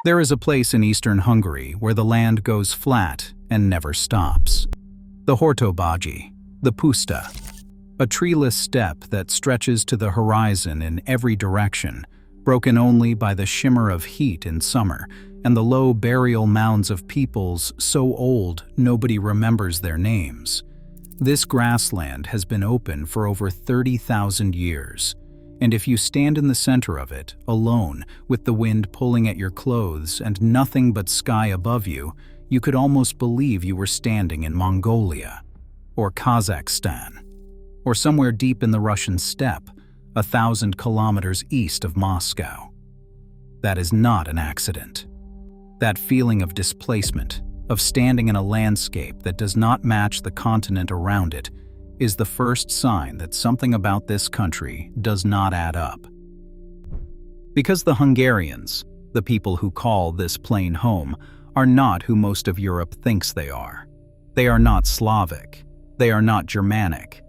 There is a place in eastern Hungary where the land goes flat and never stops. The Hortobágy, the Puszta, a treeless steppe that stretches to the horizon in every direction, broken only by the shimmer of heat in summer and the low burial mounds of peoples so old nobody remembers their names. This grassland has been open for over 30,000 years, and if you stand in the center of it, alone, with the wind pulling at your clothes and nothing but sky above you, you could almost believe you were standing in Mongolia, or Kazakhstan, or somewhere deep in the Russian steppe, 1,000 kilometers east of Moscow. That is not an accident. That feeling of displacement, of standing in a landscape that does not match the continent around it, is the first sign that something about this country does not add up. Because the Hungarians, the people who call this plain home, are not who most of Europe thinks they are. They are not Slavic. They are not Germanic.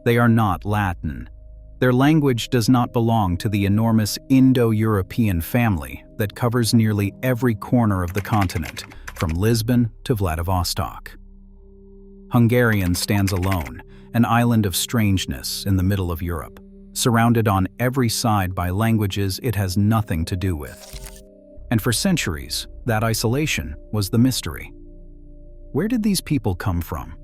They are not Latin. Their language does not belong to the enormous Indo-European family that covers nearly every corner of the continent, from Lisbon to Vladivostok. Hungarian stands alone, an island of strangeness in the middle of Europe, surrounded on every side by languages it has nothing to do with. And for centuries, that isolation was the mystery. Where did these people come from?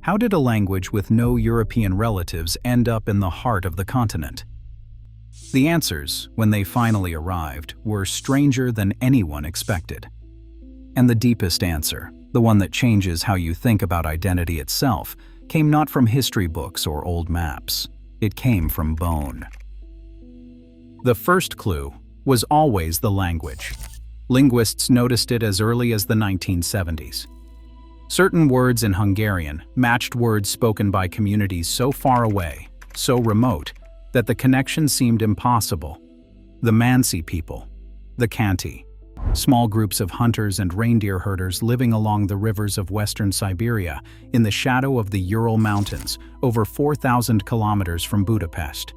How did a language with no European relatives end up in the heart of the continent? The answers, when they finally arrived, were stranger than anyone expected. And the deepest answer, the one that changes how you think about identity itself, came not from history books or old maps. It came from bone. The first clue was always the language. Linguists noticed it as early as the 1970s. Certain words in Hungarian matched words spoken by communities so far away, so remote, that the connection seemed impossible. The Mansi people, the Khanty, small groups of hunters and reindeer herders living along the rivers of western Siberia in the shadow of the Ural Mountains, over 4,000 kilometers from Budapest.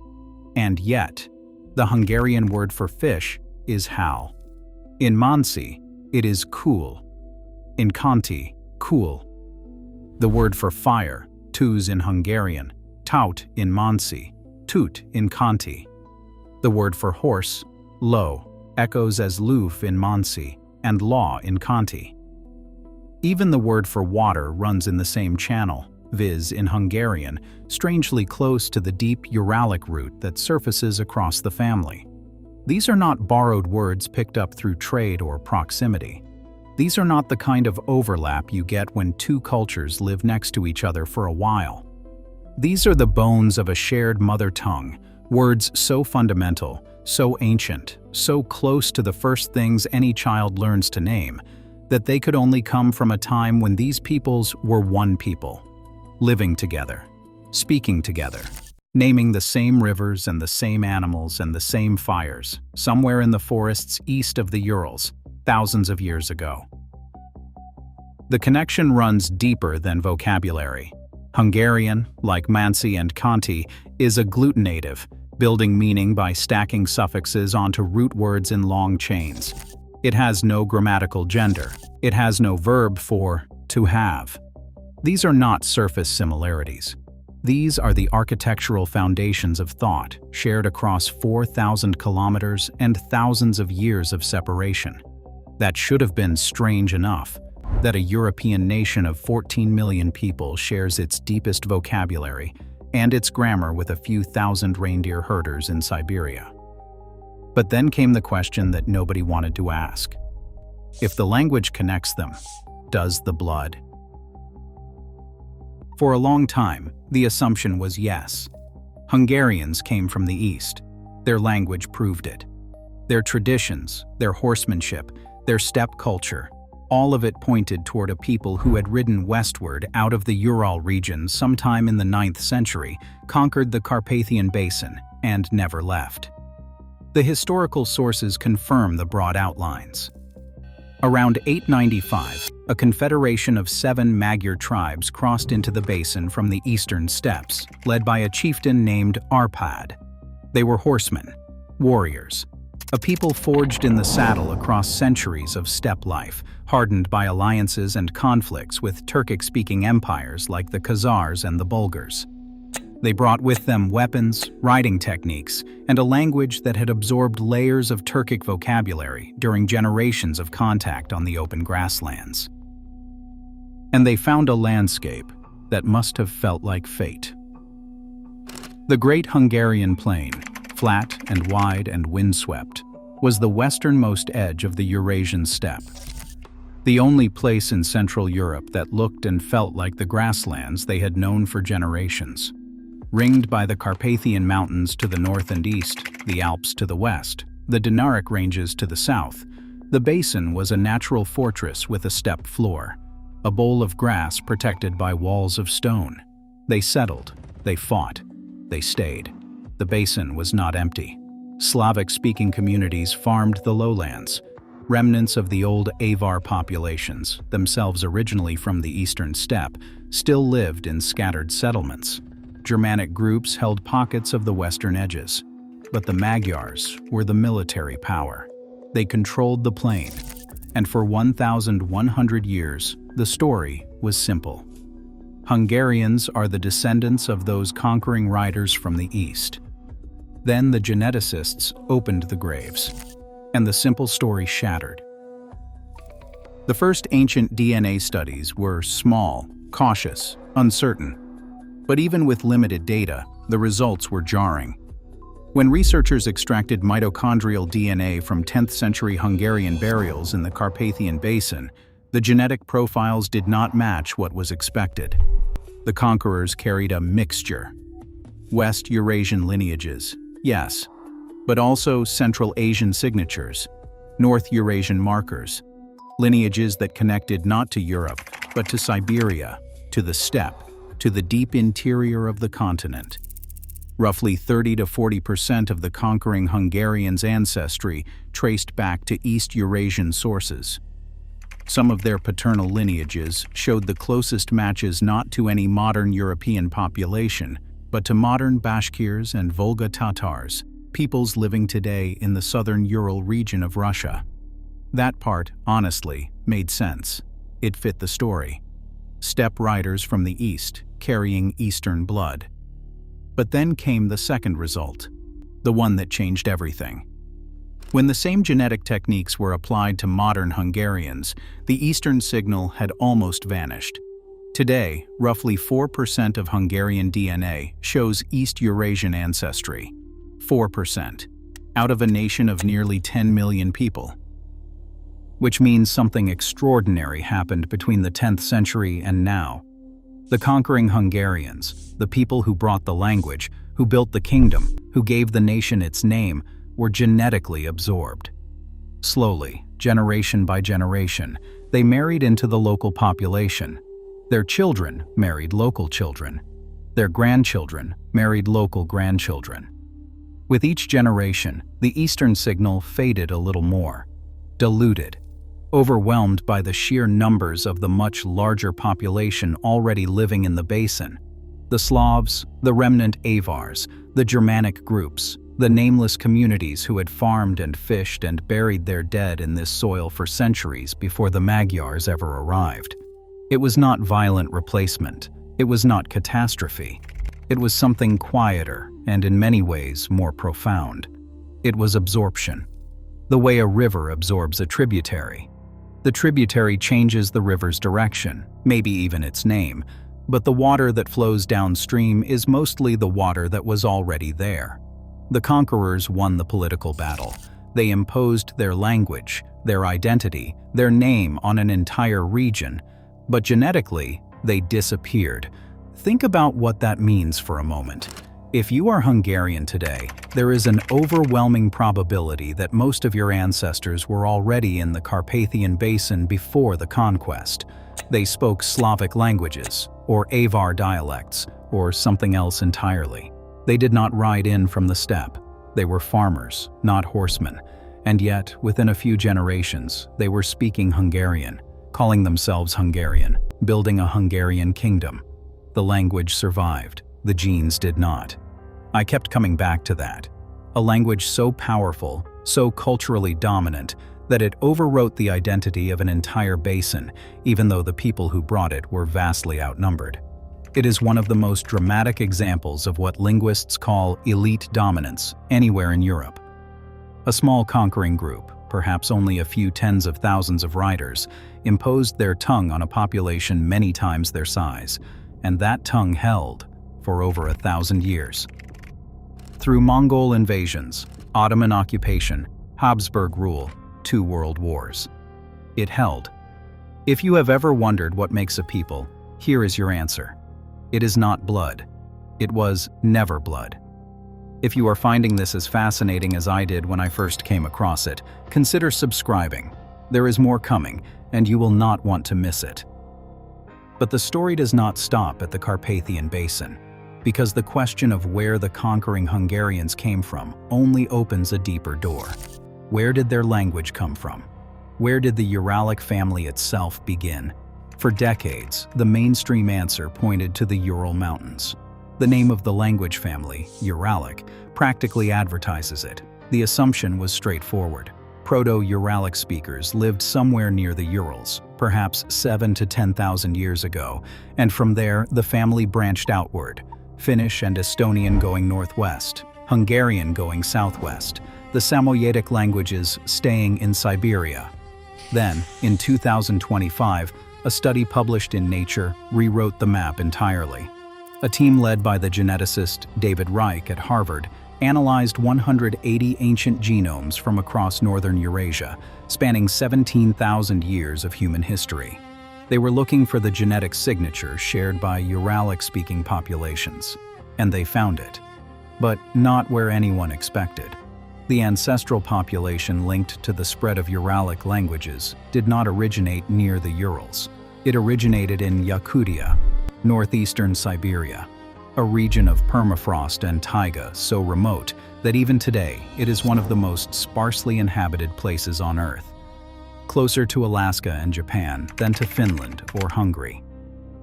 And yet, the Hungarian word for fish is hal. In Mansi, it is cool. In Khanty, cool. The word for fire, tűz in Hungarian, taut in Mansi, tut in Khanty. The word for horse, ló, echoes as lúf in Mansi and law in Khanty. Even the word for water runs in the same channel, viz in Hungarian, strangely close to the deep Uralic root that surfaces across the family. These are not borrowed words picked up through trade or proximity. These are not the kind of overlap you get when two cultures live next to each other for a while. These are the bones of a shared mother tongue, words so fundamental, so ancient, so close to the first things any child learns to name, that they could only come from a time when these peoples were one people, living together, speaking together, naming the same rivers and the same animals and the same fires, somewhere in the forests east of the Urals, thousands of years ago. The connection runs deeper than vocabulary. Hungarian, like Mansi and Khanty, is agglutinative, building meaning by stacking suffixes onto root words in long chains. It has no grammatical gender. It has no verb for to have. These are not surface similarities. These are the architectural foundations of thought, shared across 4,000 kilometers and thousands of years of separation. That should have been strange enough, that a European nation of 14 million people shares its deepest vocabulary and its grammar with a few thousand reindeer herders in Siberia. But then came the question that nobody wanted to ask. If the language connects them, does the blood? For a long time, the assumption was yes. Hungarians came from the east. Their language proved it. Their traditions, their horsemanship, their steppe culture, all of it pointed toward a people who had ridden westward out of the Ural region sometime in the 9th century, conquered the Carpathian Basin, and never left. The historical sources confirm the broad outlines. Around 895, a confederation of 7 Magyar tribes crossed into the basin from the eastern steppes, led by a chieftain named Árpád. They were horsemen, warriors. A people forged in the saddle across centuries of steppe life, hardened by alliances and conflicts with Turkic-speaking empires like the Khazars and the Bulgars. They brought with them weapons, riding techniques, and a language that had absorbed layers of Turkic vocabulary during generations of contact on the open grasslands. And they found a landscape that must have felt like fate. The Great Hungarian Plain, flat and wide and windswept, was the westernmost edge of the Eurasian steppe. The only place in Central Europe that looked and felt like the grasslands they had known for generations. Ringed by the Carpathian Mountains to the north and east, the Alps to the west, the Dinaric Ranges to the south, the basin was a natural fortress with a steppe floor, a bowl of grass protected by walls of stone. They settled, they fought, they stayed. The basin was not empty. Slavic-speaking communities farmed the lowlands. Remnants of the old Avar populations, themselves originally from the eastern steppe, still lived in scattered settlements. Germanic groups held pockets of the western edges. But the Magyars were the military power. They controlled the plain. And for 1,100 years, the story was simple. Hungarians are the descendants of those conquering riders from the east. Then the geneticists opened the graves, and the simple story shattered. The first ancient DNA studies were small, cautious, uncertain. But even with limited data, the results were jarring. When researchers extracted mitochondrial DNA from 10th century Hungarian burials in the Carpathian Basin, the genetic profiles did not match what was expected. The conquerors carried a mixture. West Eurasian lineages, yes, but also Central Asian signatures, North Eurasian markers, lineages that connected not to Europe, but to Siberia, to the steppe, to the deep interior of the continent. Roughly 30 to 40% of the conquering Hungarians' ancestry traced back to East Eurasian sources. Some of their paternal lineages showed the closest matches not to any modern European population, but to modern Bashkirs and Volga Tatars, peoples living today in the southern Ural region of Russia. That part, honestly, made sense. It fit the story. Steppe riders from the east, carrying Eastern blood. But then came the second result, the one that changed everything. When the same genetic techniques were applied to modern Hungarians, the Eastern signal had almost vanished. Today, roughly 4% of Hungarian DNA shows East Eurasian ancestry. 4%, out of a nation of nearly 10 million people. Which means something extraordinary happened between the 10th century and now. The conquering Hungarians, the people who brought the language, who built the kingdom, who gave the nation its name, were genetically absorbed. Slowly, generation by generation, they married into the local population. Their children married local children. Their grandchildren married local grandchildren. With each generation, the Eastern signal faded a little more, diluted, overwhelmed by the sheer numbers of the much larger population already living in the basin. The Slavs, the remnant Avars, the Germanic groups, the nameless communities who had farmed and fished and buried their dead in this soil for centuries before the Magyars ever arrived. It was not violent replacement. It was not catastrophe. It was something quieter and in many ways more profound. It was absorption. The way a river absorbs a tributary. The tributary changes the river's direction, maybe even its name, but the water that flows downstream is mostly the water that was already there. The conquerors won the political battle. They imposed their language, their identity, their name on an entire region, but genetically, they disappeared. Think about what that means for a moment. If you are Hungarian today, there is an overwhelming probability that most of your ancestors were already in the Carpathian Basin before the conquest. They spoke Slavic languages, or Avar dialects, or something else entirely. They did not ride in from the steppe. They were farmers, not horsemen. And yet, within a few generations, they were speaking Hungarian, calling themselves Hungarian, building a Hungarian kingdom. The language survived. The genes did not. I kept coming back to that. A language so powerful, so culturally dominant that it overwrote the identity of an entire basin, even though the people who brought it were vastly outnumbered. It is one of the most dramatic examples of what linguists call elite dominance anywhere in Europe. A small conquering group, perhaps only a few tens of thousands of writers, imposed their tongue on a population many times their size, and that tongue held for over 1,000 years. Through Mongol invasions, Ottoman occupation, Habsburg rule, 2 world wars. It held. If you have ever wondered what makes a people, here is your answer. It is not blood. It was never blood. If you are finding this as fascinating as I did when I first came across it, consider subscribing. There is more coming, and you will not want to miss it. But the story does not stop at the Carpathian Basin, because the question of where the conquering Hungarians came from only opens a deeper door. Where did their language come from? Where did the Uralic family itself begin? For decades, the mainstream answer pointed to the Ural Mountains. The name of the language family, Uralic, practically advertises it. The assumption was straightforward. Proto-Uralic speakers lived somewhere near the Urals, perhaps 7,000 to 10,000 years ago, and from there the family branched outward, Finnish and Estonian going northwest, Hungarian going southwest, the Samoyedic languages staying in Siberia. Then, in 2025, a study published in Nature rewrote the map entirely. A team led by the geneticist David Reich at Harvard analyzed 180 ancient genomes from across northern Eurasia, spanning 17,000 years of human history. They were looking for the genetic signature shared by Uralic-speaking populations, and they found it. But not where anyone expected. The ancestral population linked to the spread of Uralic languages did not originate near the Urals. It originated in Yakutia, northeastern Siberia, a region of permafrost and taiga so remote that even today it is one of the most sparsely inhabited places on Earth. Closer to Alaska and Japan than to Finland or Hungary.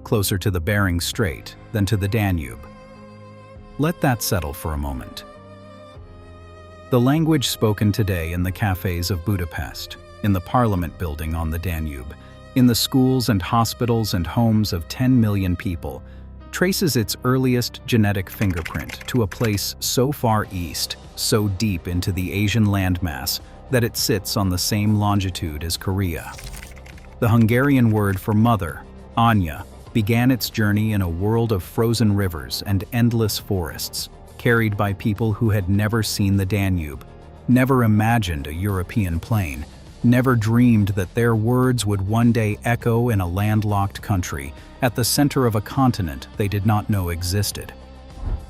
Closer to the Bering Strait than to the Danube. Let that settle for a moment. The language spoken today in the cafes of Budapest, in the Parliament building on the Danube, in the schools and hospitals and homes of 10 million people, traces its earliest genetic fingerprint to a place so far east, so deep into the Asian landmass, that it sits on the same longitude as Korea. The Hungarian word for mother, Anya, began its journey in a world of frozen rivers and endless forests, carried by people who had never seen the Danube, never imagined a European plain, never dreamed that their words would one day echo in a landlocked country at the center of a continent they did not know existed.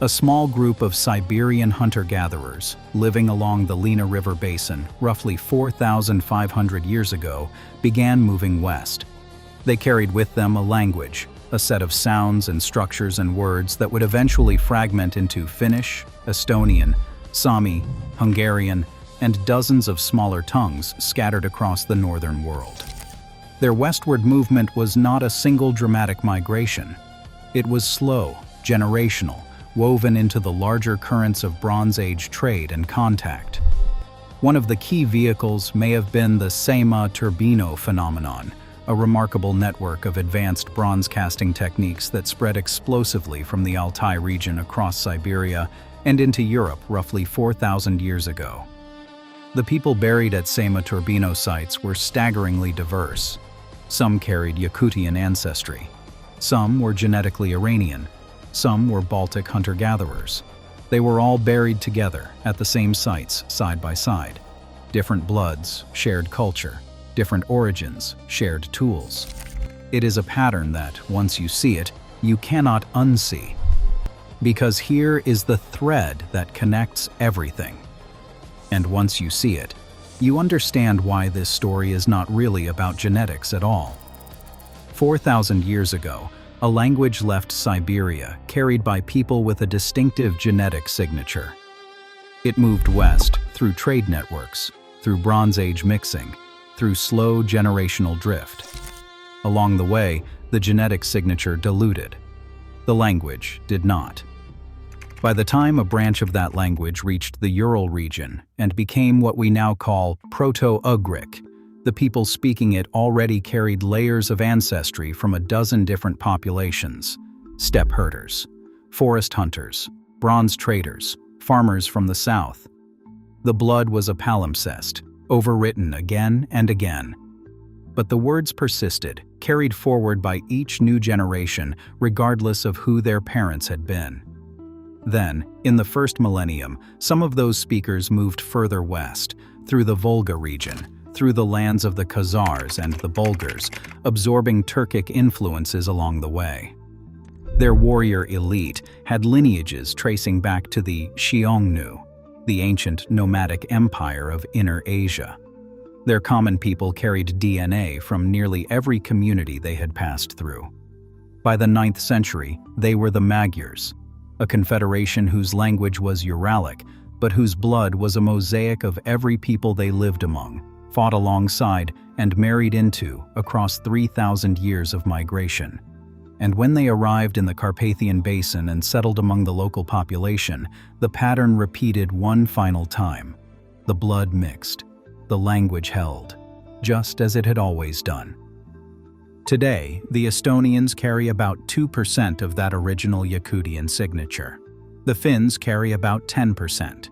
A small group of Siberian hunter-gatherers living along the Lena River basin roughly 4,500 years ago began moving west. They carried with them a language, a set of sounds and structures and words that would eventually fragment into Finnish, Estonian, Sami, Hungarian, and dozens of smaller tongues scattered across the northern world. Their westward movement was not a single dramatic migration. It was slow, generational, woven into the larger currents of Bronze Age trade and contact. One of the key vehicles may have been the Sema Turbino phenomenon, a remarkable network of advanced bronze casting techniques that spread explosively from the Altai region across Siberia and into Europe roughly 4,000 years ago. The people buried at Sema Turbino sites were staggeringly diverse. Some carried Yakutian ancestry. Some were genetically Iranian. Some were Baltic hunter-gatherers. They were all buried together at the same sites, side by side. Different bloods, shared culture. Different origins, shared tools. It is a pattern that, once you see it, you cannot unsee. Because here is the thread that connects everything. And once you see it, you understand why this story is not really about genetics at all. 4,000 years ago, a language left Siberia carried by people with a distinctive genetic signature. It moved west through trade networks, through Bronze Age mixing, through slow generational drift. Along the way, the genetic signature diluted. The language did not. By the time a branch of that language reached the Ural region and became what we now call Proto-Ugric, the people speaking it already carried layers of ancestry from a dozen different populations: steppe herders, forest hunters, bronze traders, farmers from the south. The blood was a palimpsest, overwritten again and again. But the words persisted, carried forward by each new generation, regardless of who their parents had been. Then, in the first millennium, some of those speakers moved further west, through the Volga region, through the lands of the Khazars and the Bulgars, absorbing Turkic influences along the way. Their warrior elite had lineages tracing back to the Xiongnu, the ancient nomadic empire of Inner Asia. Their common people carried DNA from nearly every community they had passed through. By the 9th century, they were the Magyars, a confederation whose language was Uralic, but whose blood was a mosaic of every people they lived among, fought alongside, and married into across 3,000 years of migration. And when they arrived in the Carpathian Basin and settled among the local population, the pattern repeated one final time. The blood mixed, the language held, just as it had always done. Today, the Estonians carry about 2% of that original Yakutian signature. The Finns carry about 10%.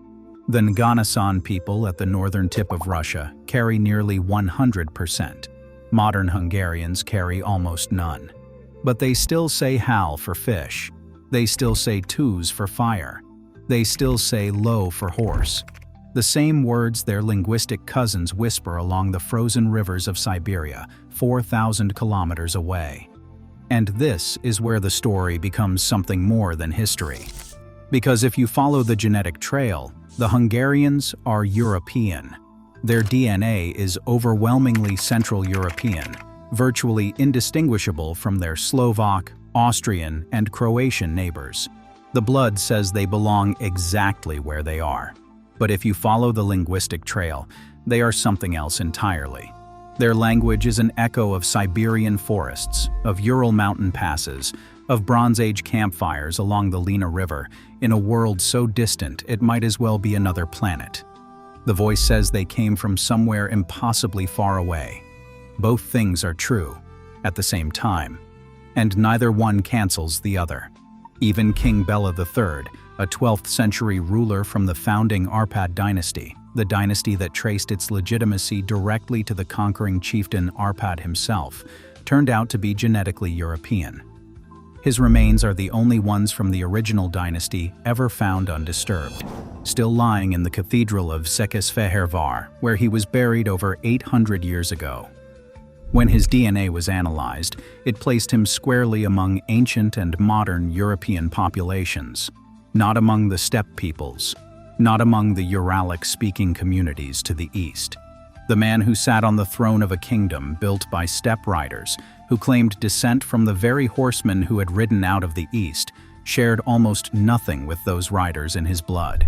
The Nganasan people at the northern tip of Russia carry nearly 100%. Modern Hungarians carry almost none. But they still say hal for fish. They still say tuz for fire. They still say lo for horse. The same words their linguistic cousins whisper along the frozen rivers of Siberia, 4,000 kilometers away. And this is where the story becomes something more than history. Because if you follow the genetic trail, the Hungarians are European. Their DNA is overwhelmingly Central European, virtually indistinguishable from their Slovak, Austrian, and Croatian neighbors. The blood says they belong exactly where they are. But if you follow the linguistic trail, they are something else entirely. Their language is an echo of Siberian forests, of Ural mountain passes, of Bronze Age campfires along the Lena River, in a world so distant it might as well be another planet. The voice says they came from somewhere impossibly far away. Both things are true, at the same time, and neither one cancels the other. Even King Bela III, a 12th century ruler from the founding Arpad dynasty, the dynasty that traced its legitimacy directly to the conquering chieftain Arpad himself, turned out to be genetically European. His remains are the only ones from the original dynasty ever found undisturbed, still lying in the cathedral of Székesfehérvár, where he was buried over 800 years ago. When his DNA was analyzed, it placed him squarely among ancient and modern European populations, not among the steppe peoples, not among the Uralic-speaking communities to the east. The man who sat on the throne of a kingdom built by steppe riders, who claimed descent from the very horsemen who had ridden out of the east, shared almost nothing with those riders in his blood.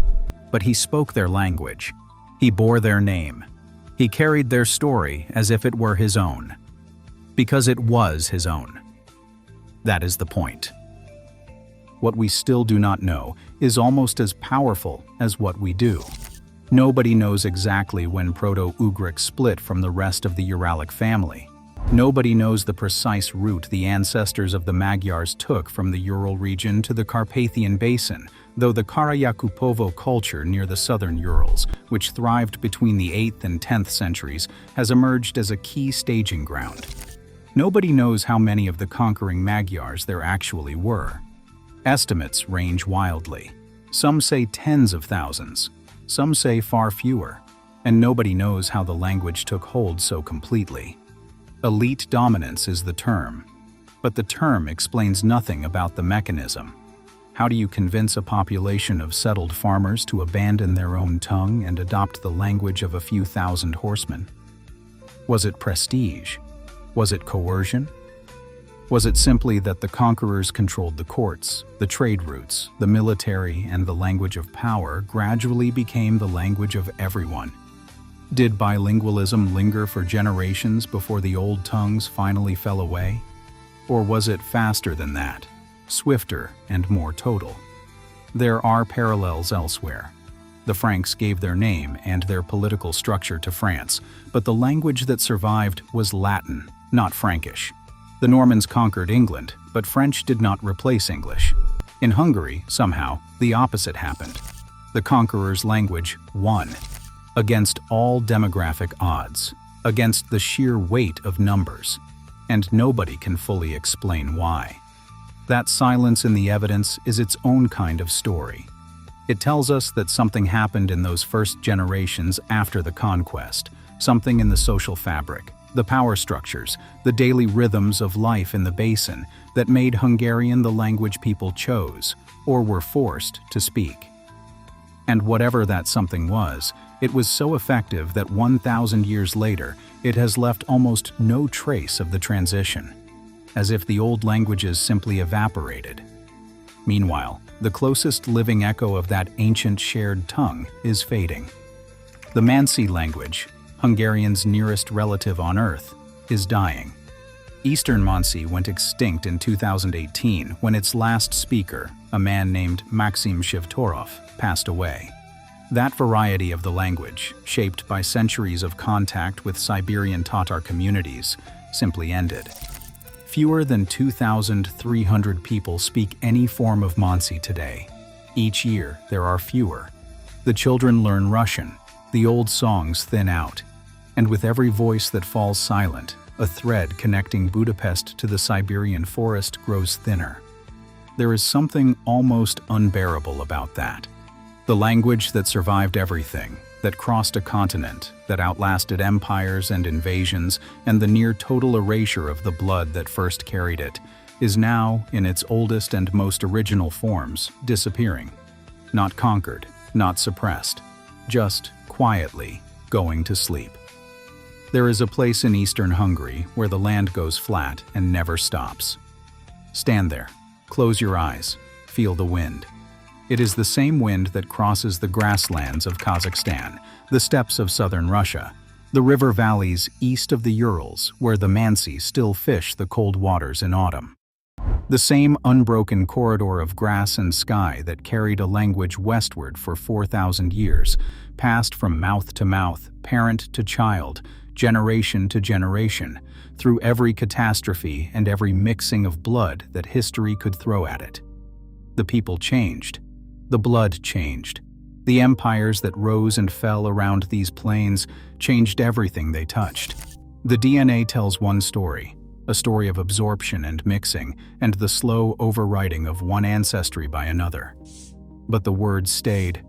But he spoke their language. He bore their name. He carried their story as if it were his own. Because it was his own. That is the point. What we still do not know is almost as powerful as what we do. Nobody knows exactly when Proto-Ugric split from the rest of the Uralic family. Nobody knows the precise route the ancestors of the Magyars took from the Ural region to the Carpathian Basin, though the Karayakupovo culture near the southern Urals, which thrived between the 8th and 10th centuries, has emerged as a key staging ground. Nobody knows how many of the conquering Magyars there actually were. Estimates range wildly. Some say tens of thousands, some say far fewer, and nobody knows how the language took hold so completely. Elite dominance is the term, but the term explains nothing about the mechanism. How do you convince a population of settled farmers to abandon their own tongue and adopt the language of a few thousand horsemen? Was it prestige? Was it coercion? Was it simply that the conquerors controlled the courts, the trade routes, the military, and the language of power gradually became the language of everyone? Did bilingualism linger for generations before the old tongues finally fell away? Or was it faster than that, swifter and more total? There are parallels elsewhere. The Franks gave their name and their political structure to France, but the language that survived was Latin, not Frankish. The Normans conquered England, but French did not replace English. In Hungary, somehow, the opposite happened. The conqueror's language won, against all demographic odds, against the sheer weight of numbers, and nobody can fully explain why. That silence in the evidence is its own kind of story. It tells us that something happened in those first generations after the conquest, something in the social fabric, the power structures, the daily rhythms of life in the basin that made Hungarian the language people chose, or were forced, to speak. And whatever that something was, it was so effective that 1,000 years later, it has left almost no trace of the transition, as if the old languages simply evaporated. Meanwhile, the closest living echo of that ancient shared tongue is fading. The Mansi language, Hungarian's nearest relative on Earth, is dying. Eastern Mansi went extinct in 2018 when its last speaker, a man named Maxim Shivtorov, passed away. That variety of the language, shaped by centuries of contact with Siberian Tatar communities, simply ended. Fewer than 2,300 people speak any form of Mansi today. Each year, there are fewer. The children learn Russian, the old songs thin out, and with every voice that falls silent, a thread connecting Budapest to the Siberian forest grows thinner. There is something almost unbearable about that. The language that survived everything, that crossed a continent, that outlasted empires and invasions, and the near-total erasure of the blood that first carried it, is now, in its oldest and most original forms, disappearing. Not conquered, not suppressed, just quietly going to sleep. There is a place in eastern Hungary where the land goes flat and never stops. Stand there, close your eyes, feel the wind. It is the same wind that crosses the grasslands of Kazakhstan, the steppes of southern Russia, the river valleys east of the Urals where the Mansi still fish the cold waters in autumn. The same unbroken corridor of grass and sky that carried a language westward for 4,000 years, passed from mouth to mouth, parent to child, generation to generation, through every catastrophe and every mixing of blood that history could throw at it. The people changed. The blood changed. The empires that rose and fell around these plains changed everything they touched. The DNA tells one story, a story of absorption and mixing, and the slow overwriting of one ancestry by another. But the words stayed: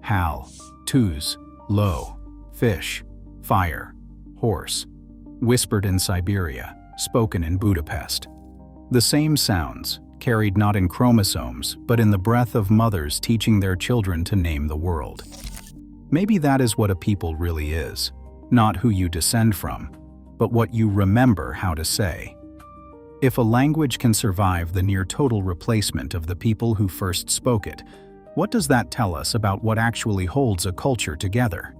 hal, tuz, lo, fish, fire, horse, whispered in Siberia, spoken in Budapest. The same sounds, carried not in chromosomes, but in the breath of mothers teaching their children to name the world. Maybe that is what a people really is, not who you descend from, but what you remember how to say. If a language can survive the near-total replacement of the people who first spoke it, what does that tell us about what actually holds a culture together?